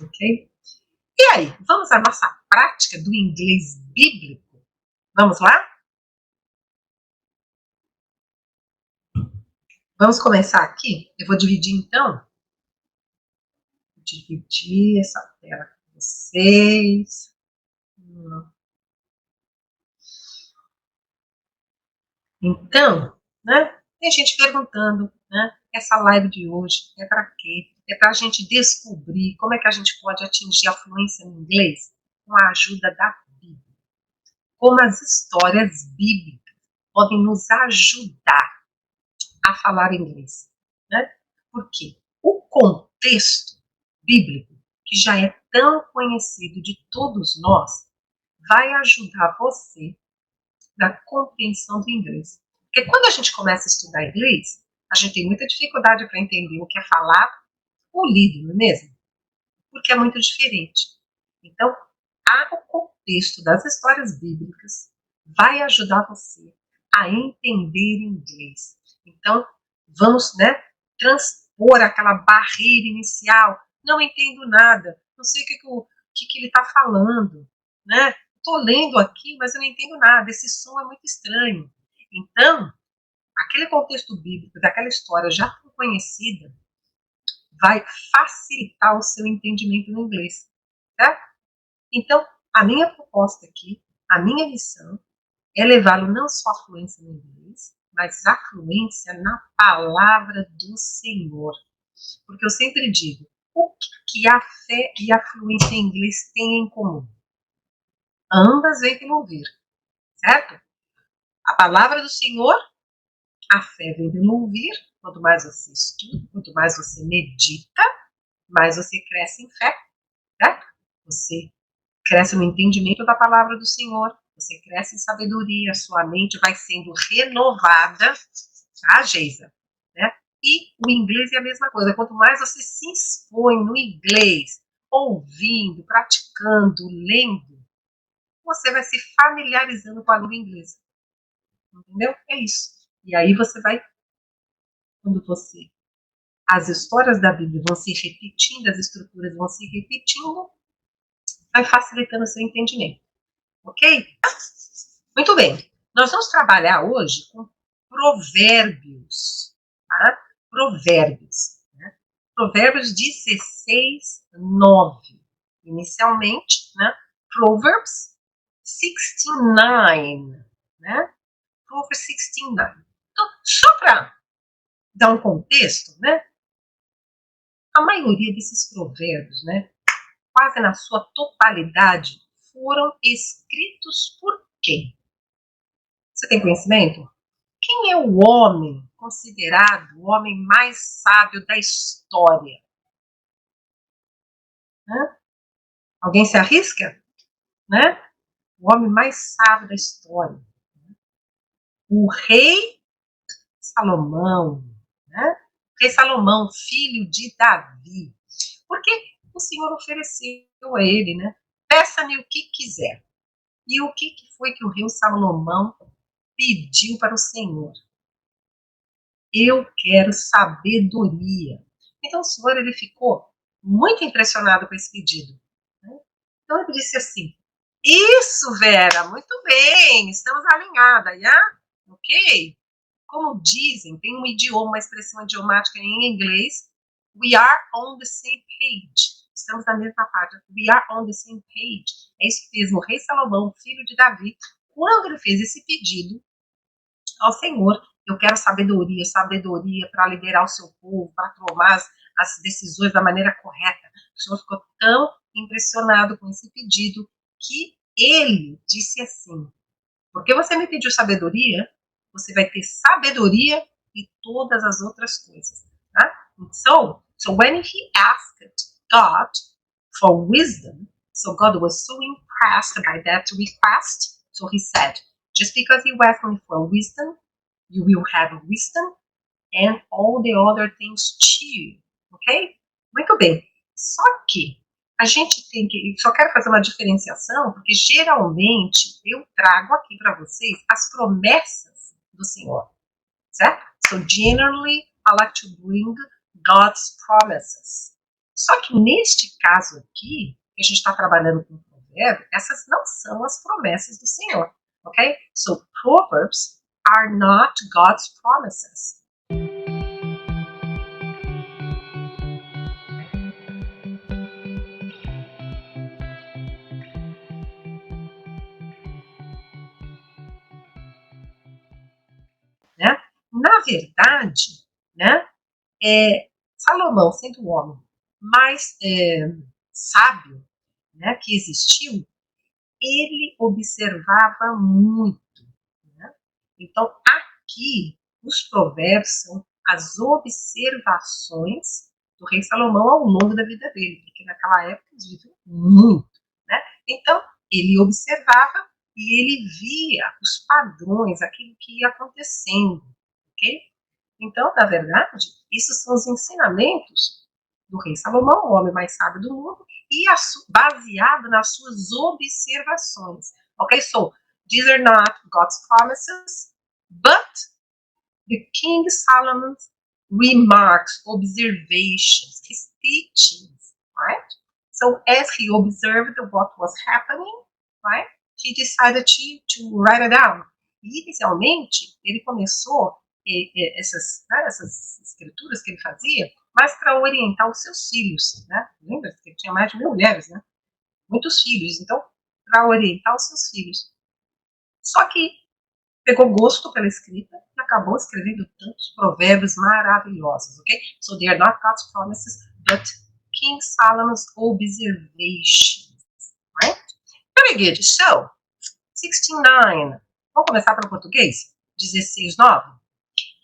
ok? E aí, vamos à nossa prática do inglês bíblico? Vamos lá? Vamos começar aqui? Eu vou dividir então. Vou dividir essa tela com vocês. Então, né? Tem gente perguntando, né? Essa live de hoje é para quê? É para a gente descobrir como é que a gente pode atingir a fluência no inglês com a ajuda da Bíblia. Como as histórias bíblicas podem nos ajudar a falar inglês, né? Porque o contexto bíblico, que já é tão conhecido de todos nós, vai ajudar você na compreensão do inglês. Porque quando a gente começa a estudar inglês, a gente tem muita dificuldade para entender o que é falado ou lido, não é mesmo? Porque é muito diferente. Então, o contexto das histórias bíblicas vai ajudar você a entender inglês. Então, vamos, né, transpor aquela barreira inicial. Não entendo nada, não sei o que ele está falando, né? Estou lendo aqui, mas eu não entendo nada. Esse som é muito estranho. Então, aquele contexto bíblico daquela história já conhecida vai facilitar o seu entendimento no inglês, tá? Então, a minha proposta aqui, a minha missão, é levá-lo não só à fluência no inglês, mas à fluência na palavra do Senhor. Porque eu sempre digo, o que a fé e a fluência em inglês têm em comum? Ambas vêm pelo ouvir, certo? A palavra do Senhor, a fé vem pelo ouvir. Quanto mais você estuda, quanto mais você medita, mais você cresce em fé, certo? Você cresce no entendimento da palavra do Senhor, você cresce em sabedoria, sua mente vai sendo renovada, tá, Geisa? Né? E o inglês é a mesma coisa, quanto mais você se expõe no inglês, ouvindo, praticando, lendo, você vai se familiarizando com a língua inglesa, entendeu? É isso. E aí você vai, quando você, as histórias da Bíblia vão se repetindo, as estruturas vão se repetindo, vai facilitando o seu entendimento. Ok? Muito bem. Nós vamos trabalhar hoje com provérbios. Tá? Provérbios. Né? Provérbios 16, 9. Inicialmente, né? Proverbs 69. Né? Proverbs 69. Então, só para dar um contexto, né? A maioria desses provérbios, né? Quase na sua totalidade, foram escritos por quem? Você tem conhecimento? Quem é o homem considerado o homem mais sábio da história? Né? Alguém se arrisca? Né? O homem mais sábio da história. O rei Salomão. Né? O rei Salomão, filho de Davi. Porque o Senhor ofereceu a ele, né? Peça-me o que quiser. E o que foi que o rei Salomão pediu para o Senhor? Eu quero sabedoria. Então o Senhor ele ficou muito impressionado com esse pedido. Né? Então ele disse assim: isso, Vera, muito bem, estamos alinhadas, já? Ok? Como dizem, tem um idioma, uma expressão idiomática em inglês, we are on the same page. Estamos na mesma página. We are on the same page. É isso que fez o rei Salomão, filho de Davi, quando ele fez esse pedido ao Senhor. Eu quero sabedoria, sabedoria para liderar o seu povo, para tomar as decisões da maneira correta. O Senhor ficou tão impressionado com esse pedido que ele disse assim: porque você me pediu sabedoria, você vai ter sabedoria e todas as outras coisas. Tá? So when he asked God for wisdom, so God was so impressed by that request, so he said, just because you ask me for wisdom, you will have wisdom and all the other things too. Ok? Muito bem. Só que a gente tem que. Só quero fazer uma diferenciação, porque geralmente eu trago aqui para vocês as promessas do Senhor. Certo? So generally, I like to bring God's promises. Só que neste caso aqui, que a gente está trabalhando com provérbio, essas não são as promessas do Senhor, ok? So, Proverbs are not God's promises. Né? Na verdade, né, Salomão, sendo o homem mais sábio, né, que existiu, ele observava muito. Né? Então, aqui, os provérbios são as observações do rei Salomão ao longo da vida dele, porque naquela época eles viviam muito. Né? Então, ele observava e ele via os padrões, aquilo que ia acontecendo. Okay? Então, na verdade, esses são os ensinamentos do rei Salomão, o homem mais sábio do mundo, e baseado nas suas observações. Ok? So, these are not God's promises, but the King Solomon's remarks, observations, his teachings, right? So, as he observed what was happening, right, he decided to write it down. E, inicialmente, ele começou essas escrituras que ele fazia, mas para orientar os seus filhos, né? Lembra que ele tinha mais de 1000 mulheres, né? Muitos filhos, então, para orientar os seus filhos. Só que pegou gosto pela escrita e acabou escrevendo tantos provérbios maravilhosos, ok? So they are not God's promises, but King Solomon's observations, right? Very good. So, 16:9. Vamos começar pelo português? 16:9.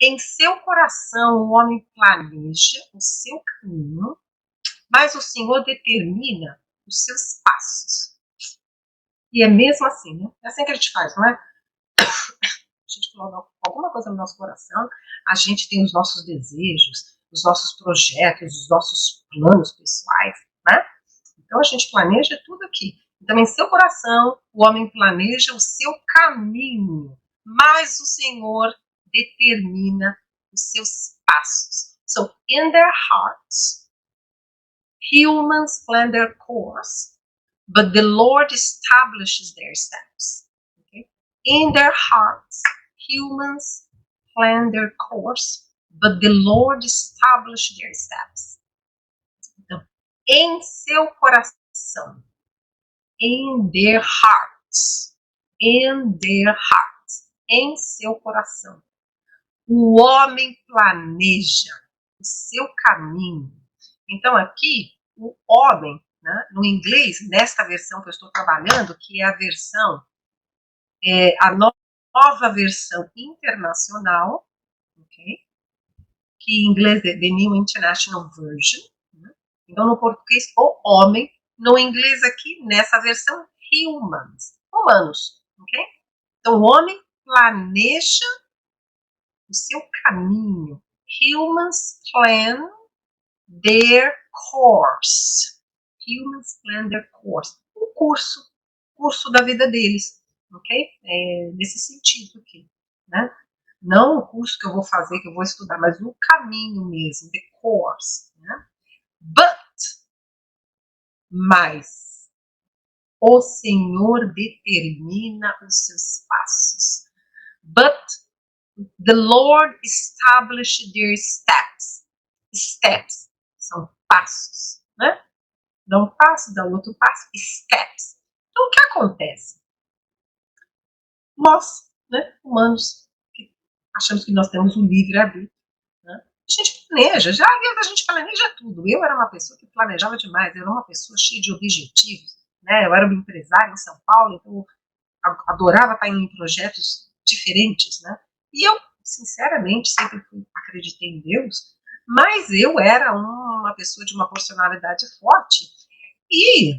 Em seu coração o homem planeja o seu caminho, mas o Senhor determina os seus passos. E é mesmo assim, né? É assim que a gente faz, não é? A gente coloca alguma coisa no nosso coração, a gente tem os nossos desejos, os nossos projetos, os nossos planos pessoais, né? Então a gente planeja tudo aqui. Então, em seu coração, o homem planeja o seu caminho, mas o Senhor determina os seus passos. So, in their hearts, humans plan their course, but the Lord establishes their steps. Okay? In their hearts, humans plan their course, but the Lord establishes their steps. Então, em seu coração, in their hearts, em seu coração. O homem planeja o seu caminho. Então, aqui, o homem, né, no inglês, nesta versão que eu estou trabalhando, que é a versão, a nova versão internacional, okay, que em inglês é The New International Version. Né? Então, no português, o homem. No inglês aqui, nessa versão, humans, humanos. Okay? Então, o homem planeja o seu caminho. Humans plan their course. Humans plan their course. O curso da vida deles, ok? Nesse sentido aqui, né? Não o curso que eu vou fazer, que eu vou estudar, mas o caminho mesmo, the course, né? Mas o Senhor determina os seus passos. But the Lord established their steps. Steps são passos, né? Dá um passo, dá outro passo, steps. Então, o que acontece? Nós, né, humanos, que achamos que nós temos um livre-arbítrio, né? A gente planeja, já a gente planeja tudo. Eu era uma pessoa que planejava demais, eu era uma pessoa cheia de objetivos, né? Eu era uma empresária em São Paulo, então eu adorava estar em projetos diferentes, né? E eu, sinceramente, sempre acreditei em Deus, mas eu era uma pessoa de uma personalidade forte e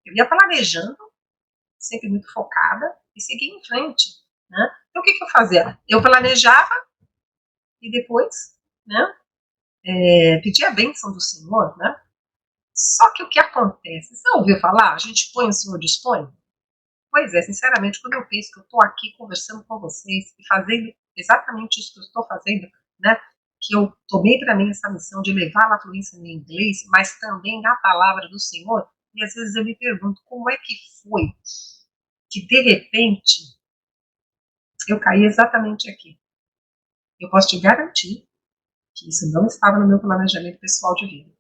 eu ia planejando, sempre muito focada, e seguia em frente. Né? Então, o que eu fazia? Eu planejava e depois, né, pedia a bênção do Senhor, né? Só que o que acontece? Você ouviu falar? A gente põe, o Senhor dispõe? Pois é, sinceramente, quando eu penso que eu estou aqui conversando com vocês e fazendo exatamente isso que eu estou fazendo, né? que eu tomei para mim essa missão de levar a fluência no inglês, mas também da palavra do Senhor, e às vezes eu me pergunto como é que foi que de repente eu caí exatamente aqui. Eu posso te garantir que isso não estava no meu planejamento pessoal de vida.